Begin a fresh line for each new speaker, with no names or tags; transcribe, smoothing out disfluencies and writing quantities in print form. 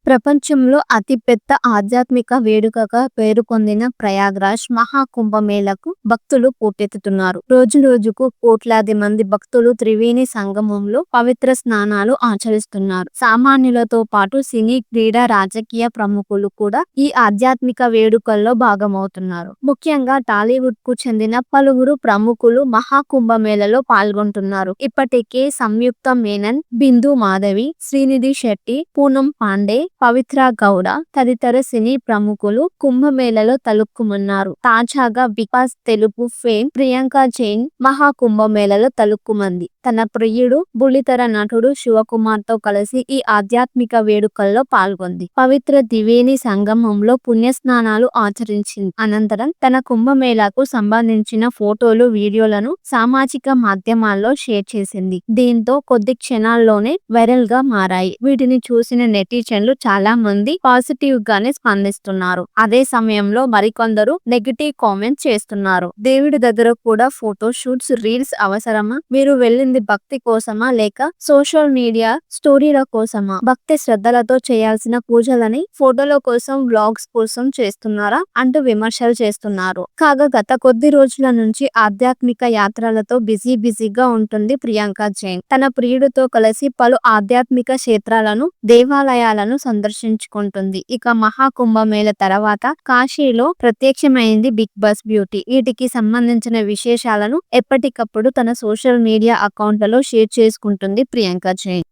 ప్రపంచంలో అతిపెద్ద ఆధ్యాత్మిక వేడుకగా పేరుపొందిన ప్రయాగ్రాజ్ మహాకుంభమేళకు భక్తులు పోటెత్తుతున్నారు. రోజురోజుకు కోట్లాది మంది భక్తులు త్రివేణి సంగమంలో పవిత్ర స్నానాలు ఆచరిస్తున్నారు. సామాన్యులతో పాటు సినీ, క్రీడా, రాజకీయ ప్రముఖులు కూడా ఈ ఆధ్యాత్మిక వేడుకల్లో భాగమవుతున్నారు. ముఖ్యంగా టాలీవుడ్ కు చెందిన పలువురు ప్రముఖులు మహాకుంభమేళలో పాల్గొంటున్నారు. ఇప్పటికే సంయుక్త మేనన్, బిందు మాధవి, శ్రీనిధి శెట్టి, పూనం పాండే, పవిత్ర గౌడ తదితర సినీ ప్రముఖులు కుంభమేళలో తలుక్కుమన్నారు. తాజాగా Bigg Boss Telugu fame Priyanka Jain మహాకుంభమేళలో తలుక్కుమంది. తన ప్రియుడు బుల్లితెర నటుడు శివకుమార్ తో కలిసి ఈ ఆధ్యాత్మిక వేడుకల్లో పాల్గొంది. పవిత్ర త్రివేణి సంగమంలో పుణ్యస్నానాలు ఆచరించింది. అనంతరం తన కుంభమేళాకు సంబంధించిన ఫోటోలు, వీడియోలను సామాజిక మాధ్యమాల్లో షేర్ చేసింది. దీంతో కొద్ది క్షణాల్లోనే వైరల్ గా మారాయి. వీటిని చూసిన నెటిజన్లు చాలా మంది పాజిటివ్ గానే స్పందిస్తున్నారు. అదే సమయంలో మరికొందరు నెగిటివ్ కామెంట్స్ చేస్తున్నారు. దేవుడి దగ్గర కూడా ఫోటో షూట్స్, రీల్స్ అవసరమా? మీరు వెళ్ళింది భక్తి కోసమా లేక సోషల్ మీడియా స్టోరీల కోసమా? భక్తి శ్రద్ధలతో చేయాల్సిన పూజలని ఫోటోల కోసం, వ్లాగ్స్ కోసం చేస్తున్నారా అంటూ విమర్శలు చేస్తున్నారు. కాగా గత కొద్ది రోజుల నుంచి ఆధ్యాత్మిక యాత్రలతో బిజీగా ఉంటుంది ప్రియాంక జైన్. తన ప్రియుడితో కలిసి పలు ఆధ్యాత్మిక క్షేత్రాలను, దేవాలయాలను సందర్శించుకుంటుంది. ఇక మహాకుంభమేళ తర్వాత కాశీలో ప్రత్యక్షమైంది బిగ్ బాస్ బ్యూటీ. వీటికి సంబంధించిన విశేషాలను ఎప్పటికప్పుడు తన సోషల్ మీడియా అకౌంట్లలో షేర్ చేసుకుంటుంది ప్రియాంక జైన్.